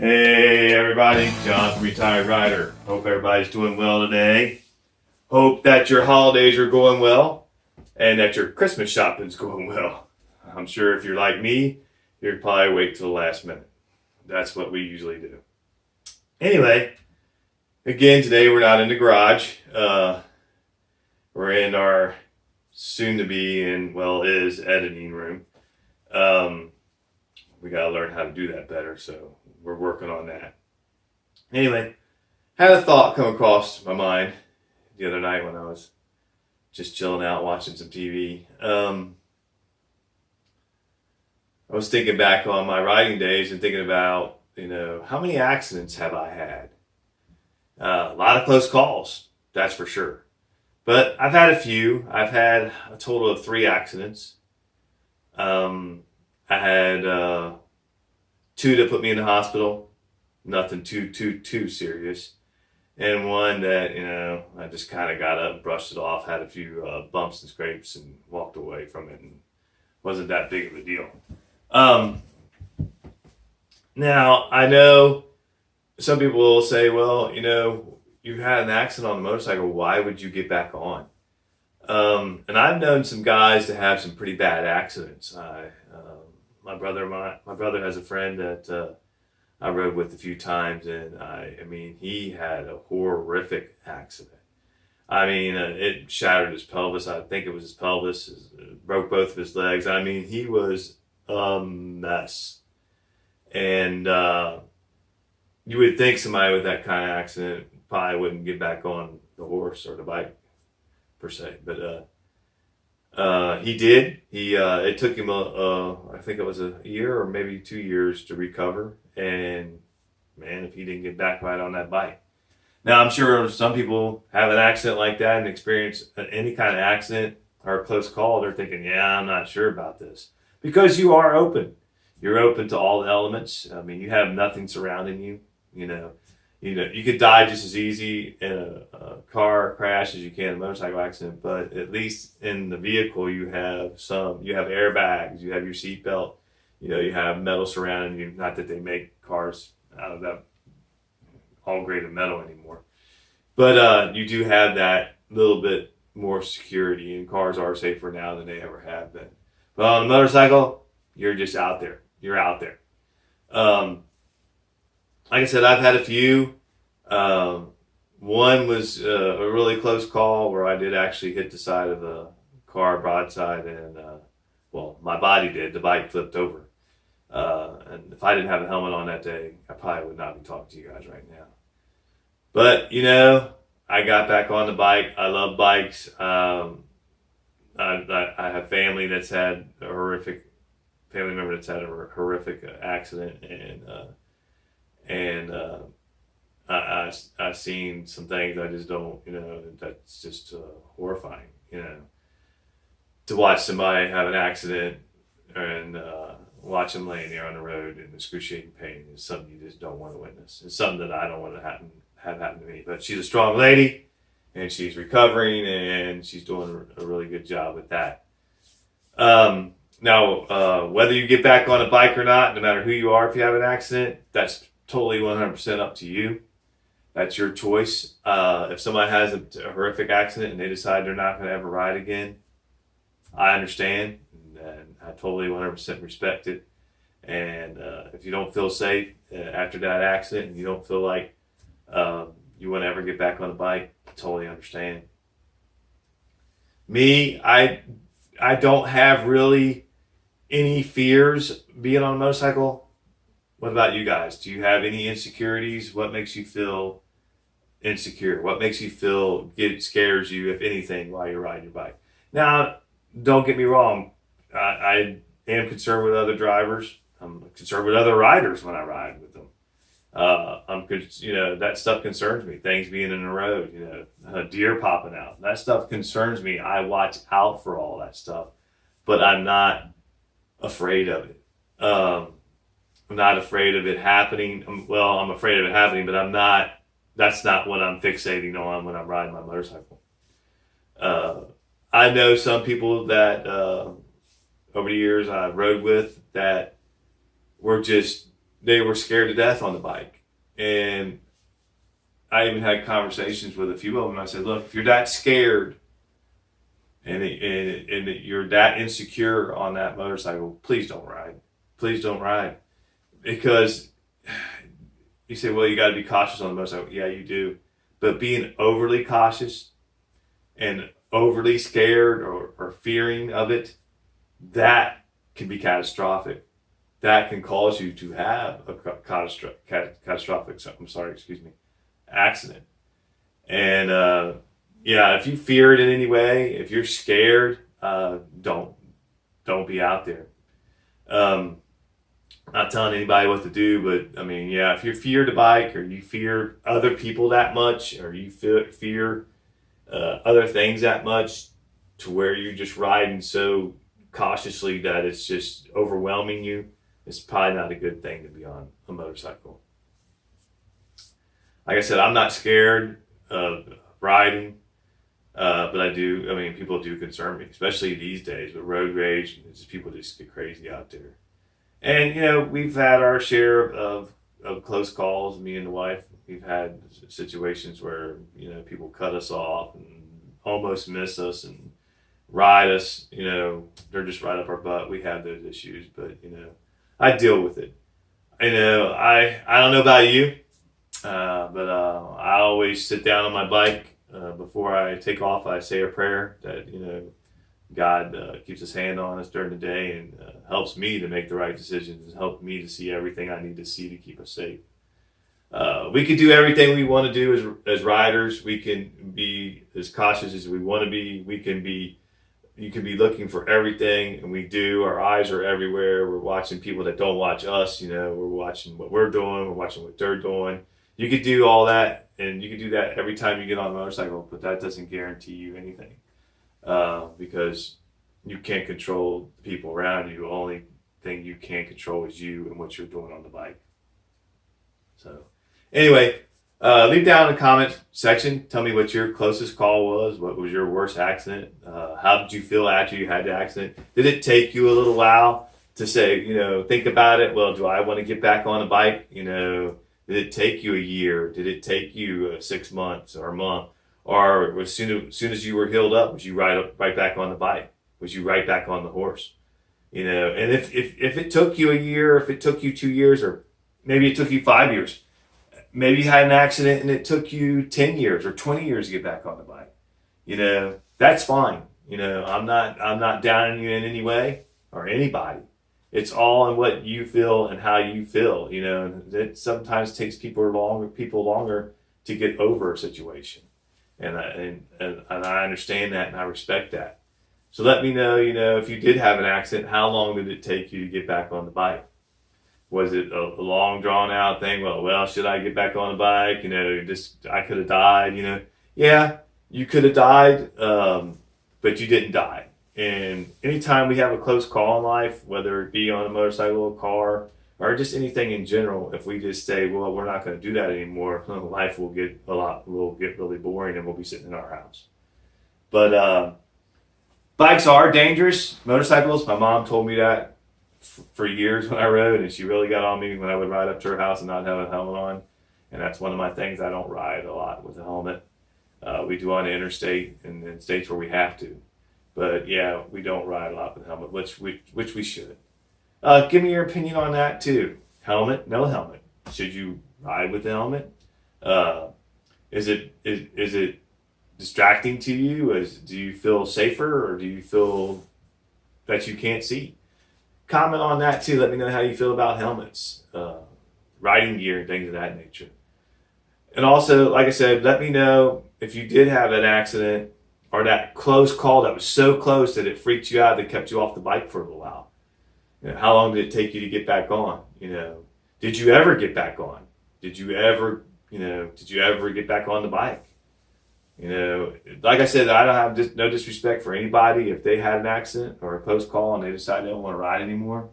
Hey everybody, John from Retired Rider. Hope everybody's doing well today. Hope that your holidays are going well and that your Christmas shopping's going well. I'm sure if you're like me, you'd probably wait till the last minute. That's what we usually do. Anyway, again, today we're not in the garage. We're in our soon-to-be is editing room. We got to learn how to do that better, so we're working on that. Anyway, had a thought come across my mind the other night when I was just chilling out watching some TV. I was thinking back on my riding days and thinking about, how many accidents have I had? A lot of close calls, that's for sure. But I've had a few. I've had a total of 3 accidents. I had 2 that put me in the hospital, nothing too serious, and one that I just kind of got up, brushed it off, had a few bumps and scrapes, and walked away from it, and wasn't that big of a deal. Now I know some people will say, well, you had an accident on the motorcycle. Why would you get back on? And I've known some guys to have some pretty bad accidents. My brother has a friend that I rode with a few times, and he had a horrific accident. It shattered his pelvis. I think it was his pelvis. It broke both of his legs. He was a mess. And you would think somebody with that kind of accident probably wouldn't get back on the horse or the bike per se, but he did. It took him I think it was a year or maybe 2 years to recover. And man, if he didn't get back right on that bike. Now I'm sure some people have an accident like that and experience any kind of accident or a close call. They're thinking, yeah, I'm not sure about this, because you are open. You're open to all the elements. You have nothing surrounding you. You could die just as easy in a car crash as you can in a motorcycle accident, but at least in the vehicle you have airbags, you have your seatbelt, you have metal surrounding you. Not that they make cars out of that all grade of metal anymore, but you do have that little bit more security, and cars are safer now than they ever have been. But on a motorcycle, you're just out there. You're out there. Like I said, I've had a few. One was a really close call where I did actually hit the side of a car broadside, and my body did. The bike flipped over. And if I didn't have a helmet on that day, I probably would not be talking to you guys right now. But, I got back on the bike. I love bikes. I have family that's had a horrific family member that's had a horrific accident, and I've seen some things I just don't, that's just horrifying, to watch somebody have an accident and watch them laying there on the road in excruciating pain is something you just don't want to witness. It's something that I don't want to have happen to me. But she's a strong lady, and she's recovering, and she's doing a really good job with that. Now, whether you get back on a bike or not, no matter who you are, if you have an accident, that's totally 100% up to you. That's your choice. If somebody has a horrific accident and they decide they're not going to ever ride again, I understand, and I totally 100% respect it. And if you don't feel safe after that accident, and you don't feel like you want to ever get back on a bike, I totally understand. Me, I don't have really any fears being on a motorcycle. What about you guys? Do you have any insecurities? What makes you feel insecure? What makes you feel, scares you, if anything, while you're riding your bike? Now, don't get me wrong. I am concerned with other drivers. I'm concerned with other riders when I ride with them. That stuff concerns me. Things being in the road, a deer popping out. That stuff concerns me. I watch out for all that stuff, but I'm not afraid of it. I'm not afraid of it happening. I'm afraid of it happening, but I'm not. That's not what I'm fixating on when I'm riding my motorcycle. I know some people that over the years I rode with that were just they were scared to death on the bike. And I even had conversations with a few of them. I said, look, if you're that scared and you're that insecure on that motorcycle, please don't ride. Please don't ride. Because you say, well, you got to be cautious on the motorcycle. Yeah, you do. But being overly cautious and overly scared or fearing of it, that can be catastrophic. That can cause you to have a catastrophic, accident. And if you fear it in any way, if you're scared, don't be out there. Not telling anybody what to do, but I mean, yeah, if you fear the bike, or you fear other people that much, or you fear other things that much, to where you're just riding so cautiously that it's just overwhelming you, it's probably not a good thing to be on a motorcycle. Like I said, I'm not scared of riding, but people do concern me, especially these days with road rage. People just get crazy out there. And, we've had our share of close calls, me and the wife. We've had situations where, people cut us off and almost miss us and ride us. They're just right up our butt. We have those issues, but, I deal with it. I don't know about you, but I always sit down on my bike. Before I take off, I say a prayer that, God keeps his hand on us during the day and helps me to make the right decisions and help me to see everything I need to see to keep us safe. We can do everything we want to do as riders. We can be as cautious as we want to be. You can be looking for everything, and we do. Our eyes are everywhere. We're watching people that don't watch us. We're watching what we're doing. We're watching what they're doing. You could do all that, and you can do that every time you get on a motorcycle, but that doesn't guarantee you anything. Because you can't control the people around you. The only thing you can control is you and what you're doing on the bike. So anyway, leave down in the comment section. Tell me what your closest call was. What was your worst accident? How did you feel after you had the accident? Did it take you a little while to say, think about it? Well, do I want to get back on a bike? Did it take you a year? Did it take you 6 months or a month? Or as soon as you were healed up, was you right back on the bike? Was you right back on the horse? And if it took you a year, if it took you 2 years, or maybe it took you 5 years, maybe you had an accident and it took you 10 years or 20 years to get back on the bike. That's fine. I'm not downing you in any way or anybody. It's all in what you feel and how you feel. It sometimes takes people longer to get over a situation. And I understand that, and I respect that. So let me know, if you did have an accident, how long did it take you to get back on the bike? Was it a long, drawn out thing? Well, should I get back on the bike? I could have died. Yeah, you could have died, but you didn't die. And anytime we have a close call in life, whether it be on a motorcycle, a car, or just anything in general, if we just say, well, we're not going to do that anymore, life will get really boring, and we'll be sitting in our house. But bikes are dangerous. Motorcycles, my mom told me that for years when I rode, and she really got on me when I would ride up to her house and not have a helmet on. And that's one of my things. I don't ride a lot with a helmet. We do on the interstate and in states where we have to. But yeah, we don't ride a lot with a helmet, which we should. Give me your opinion on that too. Helmet, no helmet. Should you ride with the helmet? Is it distracting to you? Do you feel safer, or do you feel that you can't see? Comment on that too. Let me know how you feel about helmets, riding gear, and things of that nature. And also, like I said, let me know if you did have an accident or that close call that was so close that it freaked you out that kept you off the bike for a little while. How long did it take you to get back on? Did you ever get back on? Did you ever get back on the bike? Like I said, I don't have no disrespect for anybody. If they had an accident or a post call and they decide they don't want to ride anymore,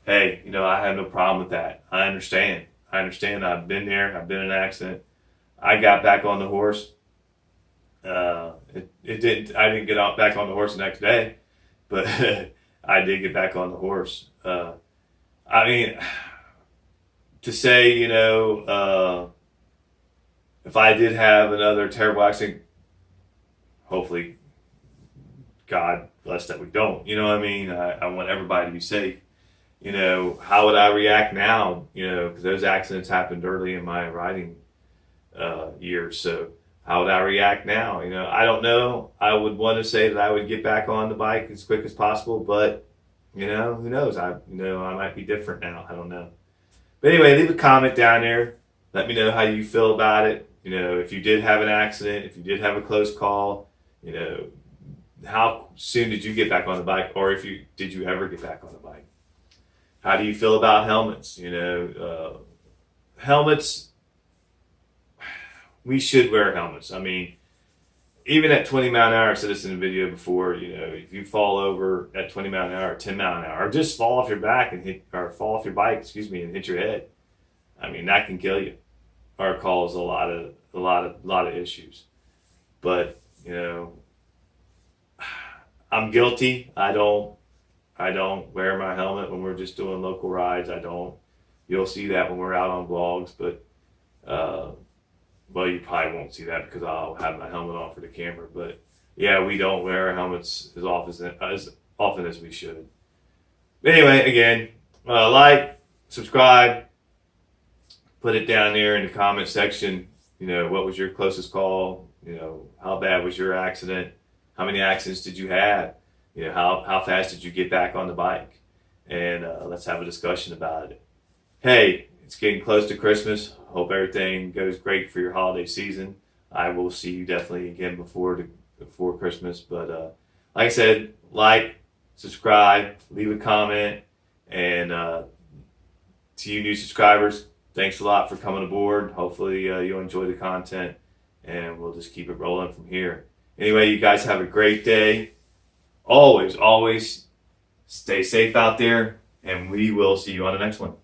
hey, I have no problem with that. I understand. I've been there. I've been in an accident. I got back on the horse. I didn't get back on the horse the next day, but I did get back on the horse. to say, if I did have another terrible accident, hopefully, God bless that we don't. You know what I mean? I want everybody to be safe. How would I react now? Because those accidents happened early in my riding years. So how would I react now? I don't know. I would want to say that I would get back on the bike as quick as possible, but who knows? I might be different now. I don't know. But anyway, leave a comment down there. Let me know how you feel about it. If you did have an accident, if you did have a close call, how soon did you get back on the bike, or did you ever get back on the bike? How do you feel about helmets? Helmets, we should wear helmets. I mean, even at 20 mile an hour, I said this in a video before, if you fall over at 20 mile an hour, or 10 mile an hour, or just fall off your back or fall off your bike, and hit your head, I mean, that can kill you or cause a lot of issues. But, I'm guilty. I don't wear my helmet when we're just doing local rides. I don't. You'll see that when we're out on vlogs, but well, you probably won't see that because I'll have my helmet on for the camera. But yeah, we don't wear our helmets as often as we should. But anyway, again, like, subscribe, put it down there in the comment section. What was your closest call? How bad was your accident? How many accidents did you have? How fast did you get back on the bike? And let's have a discussion about it. Hey, it's getting close to Christmas. Hope everything goes great for your holiday season. I will see you definitely again before Christmas. But like I said, like, subscribe, leave a comment, and to you new subscribers, thanks a lot for coming aboard. Hopefully you'll enjoy the content, and we'll just keep it rolling from here. Anyway, you guys have a great day. Always stay safe out there, and we will see you on the next one.